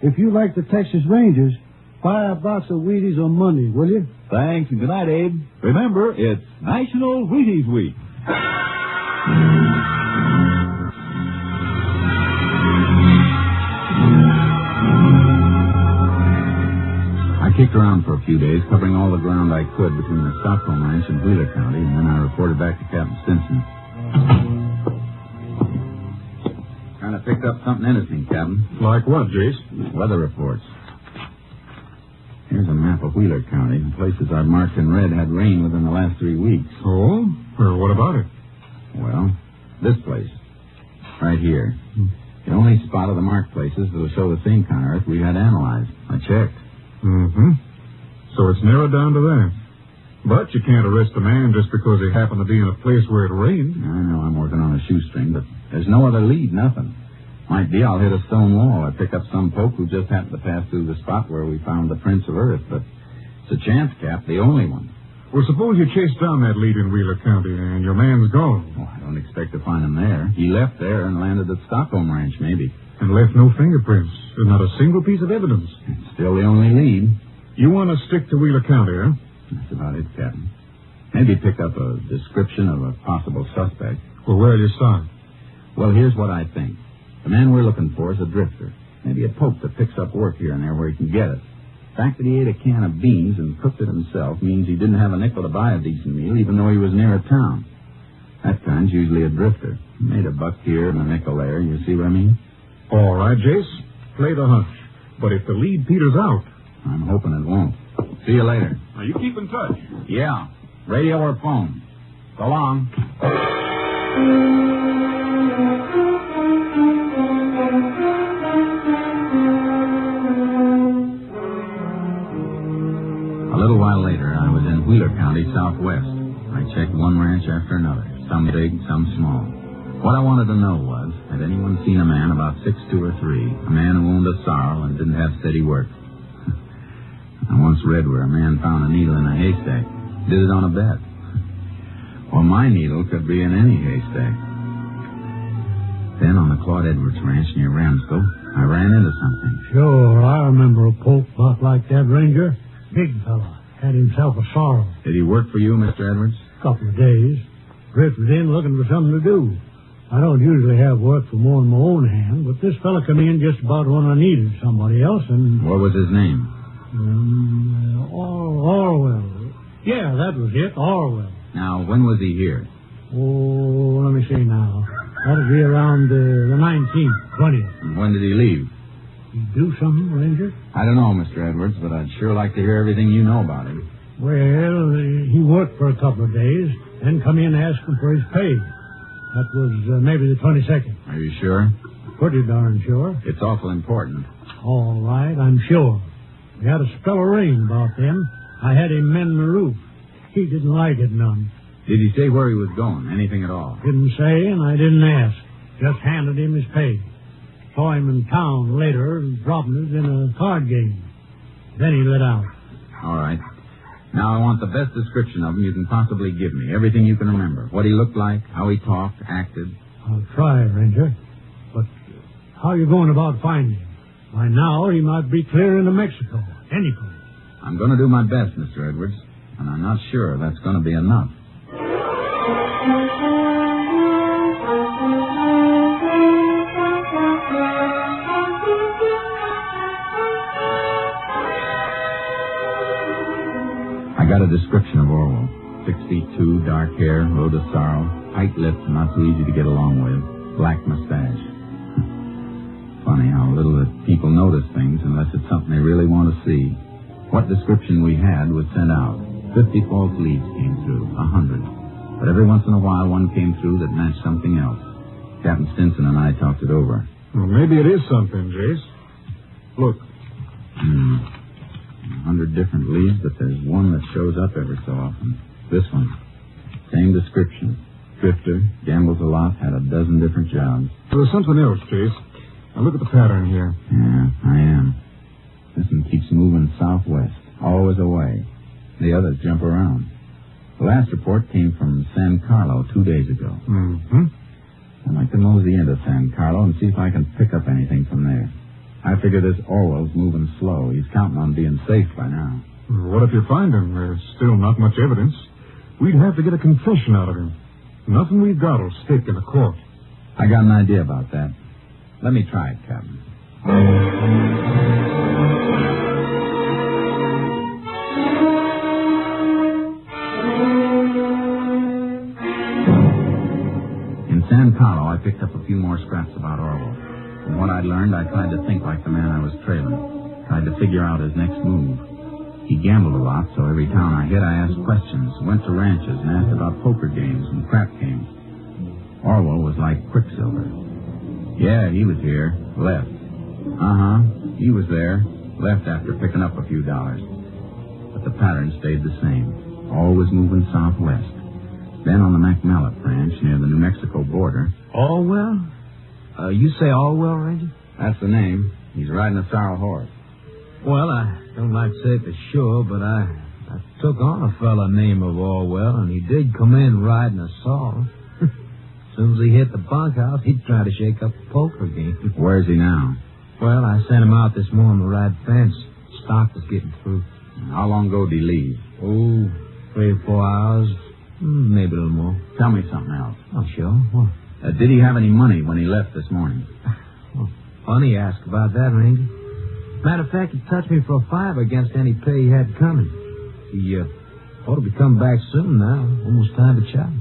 if you like the Texas Rangers, buy a box of Wheaties on Monday, will you? Thanks, and good night, Abe. Remember, it's National Wheaties Week. I kicked around for a few days, covering all the ground I could between the Stockholm Ranch and Wheeler County, and then I reported back to Captain Stinson. Kind of picked up something interesting, Captain. Like what, Jace? Weather reports. Here's a map of Wheeler County. The places I've marked in red had rain within the last 3 weeks. Oh? Well, what about it? Well, this place. Right here. The only spot of the marked places that will show the same kind of earth we had analyzed. I checked. Mm-hmm. So it's narrowed down to that. But you can't arrest a man just because he happened to be in a place where it rained. I know I'm working on a shoestring, but there's no other lead, nothing. Might be I'll hit a stone wall or pick up some folk who just happened to pass through the spot where we found the prints of Earth, but it's a chance, Cap, the only one. Well, suppose you chase down that lead in Wheeler County and your man's gone. Oh, I don't expect to find him there. He left there and landed at Stockholm Ranch, maybe. And left no fingerprints. There's not a single piece of evidence. It's still the only lead. You want to stick to Wheeler County, huh? That's about it, Captain. Maybe pick up a description of a possible suspect. Well, where'll you start? Well, here's what I think. The man we're looking for is a drifter. Maybe a pope that picks up work here and there where he can get it. The fact that he ate a can of beans and cooked it himself means he didn't have a nickel to buy a decent meal, even though he was near a town. That kind's usually a drifter. Made a buck here and a nickel there. You see what I mean? All right, Jace. Play the hunch. But if the lead peters out... I'm hoping it won't. See you later. Now, you keep in touch. Yeah. Radio or phone. So long. A little while later, I was in Wheeler County, Southwest. I checked one ranch after another, some big, some small. What I wanted to know was, had anyone seen a man about 6'2" or 3, a man who owned a sorrel and didn't have steady work? I once read where a man found a needle in a haystack. Did it on a bet. Well, my needle could be in any haystack. Then on the Claude Edwards Ranch near Ramsco, I ran into something. Sure, I remember a poke lot like that, Ranger. Big fella. Had himself a sorrel. Did he work for you, Mr. Edwards? Couple of days. Drifted in looking for something to do. I don't usually have work for more than my own hand, but this fella come in just about when I needed somebody else, and... What was his name? Orwell. Yeah, that was it, Orwell. Now, when was he here? Oh, let me see now. That'll be around the 19th, 20th. And when did he leave? He do something, Ranger? I don't know, Mr. Edwards, but I'd sure like to hear everything you know about him. Well, he worked for a couple of days, then come in asking for his pay. That was maybe the 22nd. Are you sure? Pretty darn sure. It's awful important. All right, I'm sure. We had a spell of rain about then. I had him mend the roof. He didn't like it none. Did he say where he was going? Anything at all? Didn't say, and I didn't ask. Just handed him his pay. Saw him in town later, dropping it in a card game. Then he lit out. All right. Now I want the best description of him you can possibly give me. Everything you can remember. What he looked like, how he talked, acted. I'll try, Ranger. But how are you going about finding him? By now, he might be clear into Mexico. Any place. I'm going to do my best, Mr. Edwards. And I'm not sure that's going to be enough. I got a description of Orwell. 6'2", dark hair, rode a sorrel, tight lips, not so easy to get along with, black mustache. Funny how little that people notice things unless it's something they really want to see. What description we had was sent out. 50 false leads came through, 100. But every once in a while one came through that matched something else. Captain Stinson and I talked it over. Well, maybe it is something, Jace. Look. 100 different leads, but there's one that shows up every so often. This one. Same description. Drifter, gambles a lot, had a dozen different jobs. There's something else, Jace. Now look at the pattern here. Yeah, I am. This one keeps moving southwest, always away. The others jump around. The last report came from San Carlo 2 days ago. Mm-hmm. I'd like to mosey into San Carlo and see if I can pick up anything from there. I I figure this Orwell's moving slow. He's counting on being safe by now. What if you find him? There's still not much evidence. We'd have to get a confession out of him. Nothing we've got will stick in a court. I got an idea about that. Let me try it, Captain. In San Paulo, I picked up a few more scraps about Orwell. From what I'd learned, I tried to think like the man I was trailing. Tried to figure out his next move. He gambled a lot, so every town I hit, I asked questions, went to ranches, and asked about poker games and crap games. Orwell was like Quicksilver. Yeah, he was here. Left. He was there. Left after picking up a few dollars. But the pattern stayed the same. Always moving southwest. Then on the McMallet Ranch near the New Mexico border. Orwell? You say Orwell, Ranger? That's the name. He's riding a sorrel horse. Well, I don't like to say for sure, but I took on a fella named Orwell, and he did come in riding a sorrel. As soon as he hit the bunkhouse, he'd try to shake up the poker game. Where's he now? Well, I sent him out this morning to ride fence. Stock was getting through. How long ago did he leave? 3 or 4 hours, maybe a little more. Tell me something else. Oh, sure. What? Did he have any money when he left this morning? Well, funny you ask about that, Ranger. Matter of fact, he touched me for a $5 against any pay he had coming. He ought to be coming back soon now. Almost time to chow.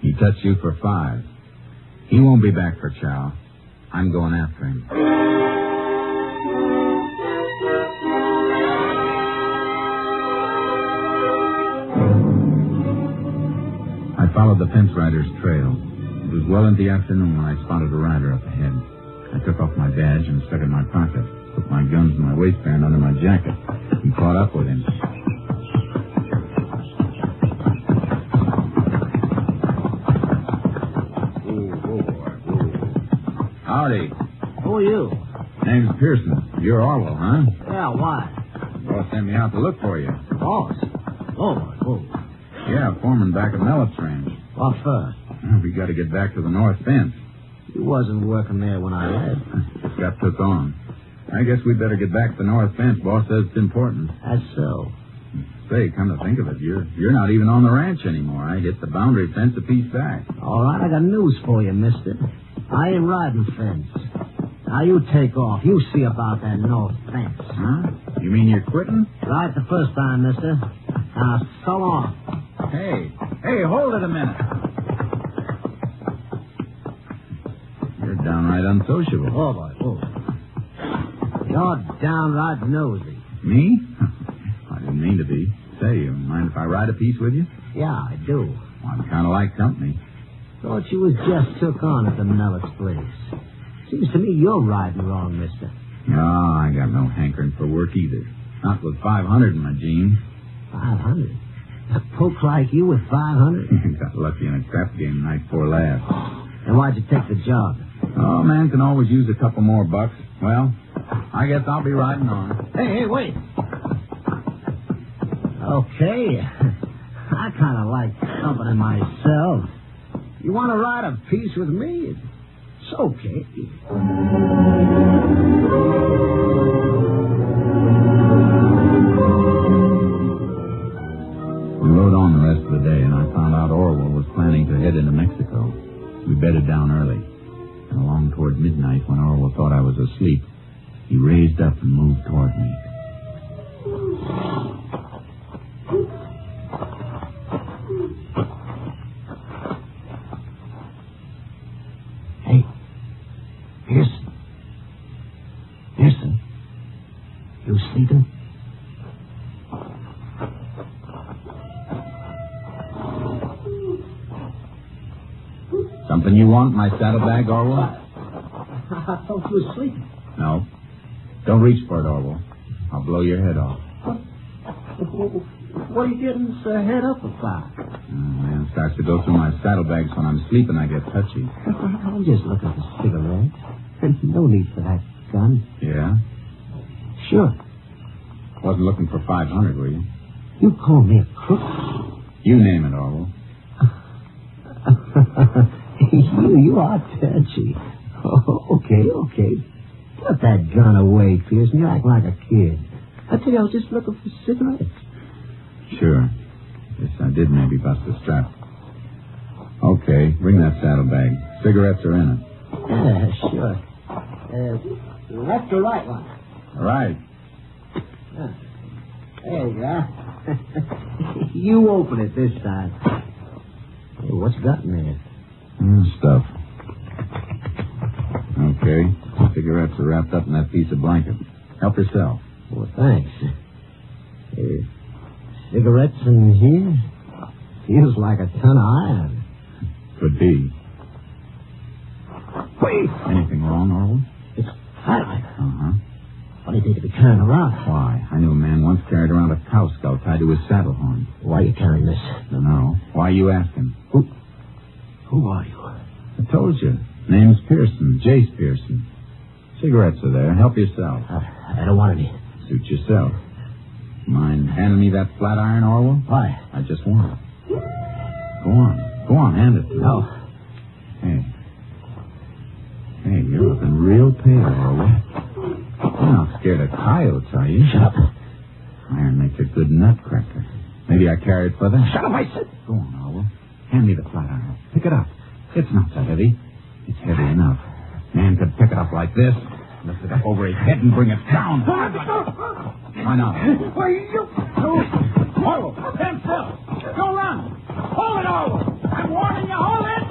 He touched you for $5. He won't be back for chow. I'm going after him. I followed the fence rider's trail. It was well into the afternoon when I spotted a rider up ahead. I took off my badge and stuck it in my pocket. Put my guns in my waistband under my jacket. And caught up with him. Howdy. Who are you? Name's Pearson. You're Orwell, huh? Yeah, why? Boss sent me out to look for you. Boss? Oh. Yeah, foreman back at Mellett's Ranch. What for? We got to get back to the north fence. You wasn't working there when I left. Just got took on. I guess we'd better get back to the north fence. Boss says it's important. That's so. Say, come to think of it, you're not even on the ranch anymore. I hit the boundary fence a piece back. All right, I got news for you, mister. I ain't riding fence. Now you take off. You see about that north fence. Huh? You mean you're quitting? Right the first time, mister. Now, so long. Hey, hold it a minute. You're downright unsociable. Oh, boy. You're downright nosy. Me? I didn't mean to be. Say, you mind if I ride a piece with you? Yeah, I do. Well, I'm kind of like company. Thought you was just took on at the Mellett's place. Seems to me you're riding wrong, mister. No, I got no hankering for work either. Not with 500 in my jeans. 500? A poke like you with 500? Got lucky in a crap game the night before last. And why'd you take the job? Oh, man can always use a couple more bucks. Well, I guess I'll be riding on. Hey, wait. Okay. I kind of like company myself. You want to ride a piece with me? It's okay. We rode on the rest of the day, and I found out Orwell was planning to head into Mexico. We bedded down early. And along toward midnight, when Orwell thought I was asleep, he raised up and moved toward me. Hey, Pearson, you sleeping? Something you want, my saddlebag, Orwell? I thought you were sleeping. No. Don't reach for it, Orwell. I'll blow your head off. What are you getting this head up about? Man, it starts to go through my saddlebags when I'm sleeping. I get touchy. I'm just looking for cigarettes. No need for that gun. Yeah? Sure. Wasn't looking for 500, were you? You call me a crook? You name it, Orwell. You are touchy. Okay. Put that gun away, Pearson. You act like a kid. I tell you, I was just looking for cigarettes. Sure. Yes, I did maybe bust the strap. Okay, bring that saddlebag. Cigarettes are in it. Yeah, sure. Left or right one? Right. There you go. You open it this time. Hey, what's got in there? Stuff. Okay. Cigarettes are wrapped up in that piece of blanket. Help yourself. Well, thanks. Cigarettes in here? Feels like a ton of iron. Could be. Wait! Anything wrong, Orwell? It's a highlighter. Uh-huh. Funny thing to be carrying around. Why? I knew a man once carried around a cow skull tied to his saddle horn. Why are you carrying this? Don't know. Why are you asking? Who are you? I told you. Name's Pearson. Jace Pearson. Cigarettes are there. Help yourself. I don't want any. Suit yourself. Mind handing me that flat iron, Orwell? Why? I just want it. Go on. Go on, hand it to me. No. Hey, you're looking real pale, Orwell. You're not scared of coyotes, are you? Shut up. Iron makes a good nutcracker. Maybe I carry it for that. Shut up, I said. Go on, Orwell. Hand me the flat iron. Pick it up. It's not so heavy. It's heavy enough. Man could pick it up like this, lift it up over his head and bring it down. Why not? Why, you... Orwell, stand still. Don't run. Hold it, Orwell. I'm warning you. Hold it.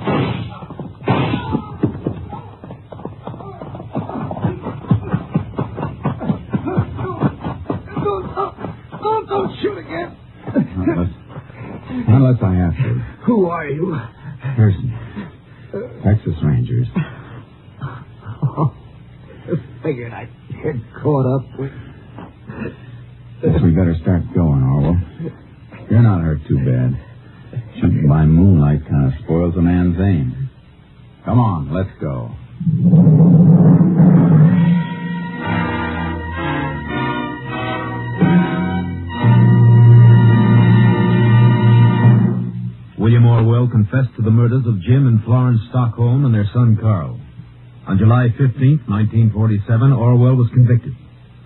Don't shoot again. Unless I have to. Who are you? Pearson. Texas Rangers. Oh, figured I'd get caught up with... Guess we better start going, Orwell. You're not hurt too bad. Shooting by moonlight kind of spoils a man's aim. Come on, let's go. William Orwell confessed to the murders of Jim and Florence Stockholm and their son Carl. On July 15th, 1947, Orwell was convicted.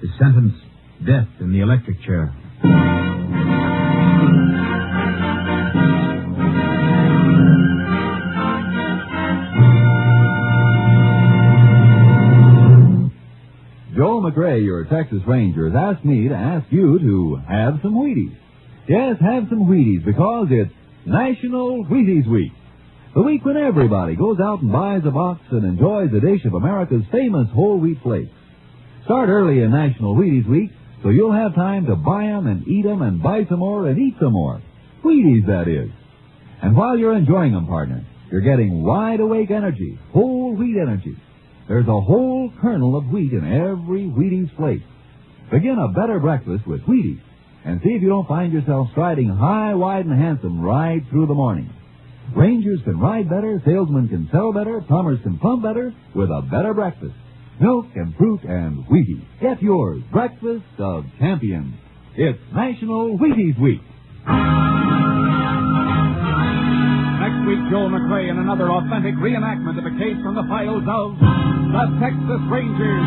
His sentence, death in the electric chair. Joel McRae, your Texas Rangers, asked me to ask you to have some Wheaties. Yes, have some Wheaties because it's National Wheaties Week. The week when everybody goes out and buys a box and enjoys a dish of America's famous whole wheat flakes. Start early in National Wheaties Week so you'll have time to buy 'em and eat 'em and buy some more and eat some more. Wheaties, that is. And while you're enjoying 'em, partner, you're getting wide-awake energy, whole wheat energy. There's a whole kernel of wheat in every Wheaties flake. Begin a better breakfast with Wheaties and see if you don't find yourself striding high, wide, and handsome right through the morning. Rangers can ride better, salesmen can sell better, plumbers can plumb better with a better breakfast. Milk and fruit and Wheaties. Get yours. Breakfast of champions. It's National Wheaties Week. Next week, Joel McRae in another authentic reenactment of a case from the files of the Texas Rangers.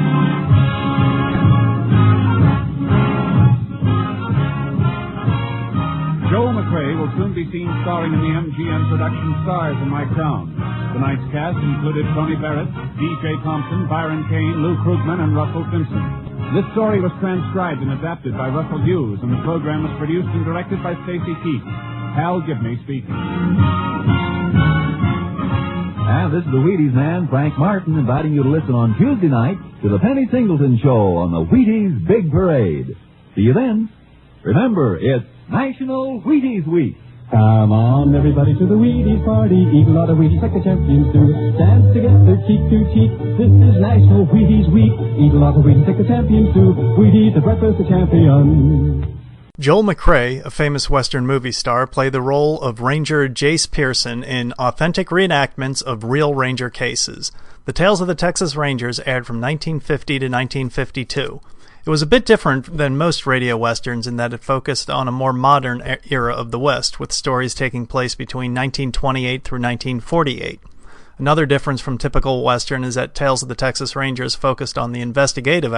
Joel McRae will soon be seen starring in the MGM production Stars in My Crown. Tonight's cast included Tony Barrett, D.J. Thompson, Byron Kane, Lou Krugman, and Russell Simpson. This story was transcribed and adapted by Russell Hughes, and the program was produced and directed by Stacy Keith. Hal Gibney speaking. And this is the Wheaties man, Frank Martin, inviting you to listen on Tuesday night to the Penny Singleton Show on the Wheaties Big Parade. See you then. Remember, it's National Wheaties Week. Come on, everybody, to the Wheaties party. Eat a lot of Wheaties like the champions do. Dance together, cheek to cheek. This is National Wheaties Week. Eat a lot of Wheaties like the champions do. Wheaties, the breakfast of champions. Joel McRae, a famous Western movie star, played the role of Ranger Jace Pearson in authentic reenactments of real Ranger cases. The Tales of the Texas Rangers aired from 1950 to 1952. It was a bit different than most radio westerns in that it focused on a more modern era of the West, with stories taking place between 1928 through 1948. Another difference from typical Western is that Tales of the Texas Rangers focused on the investigative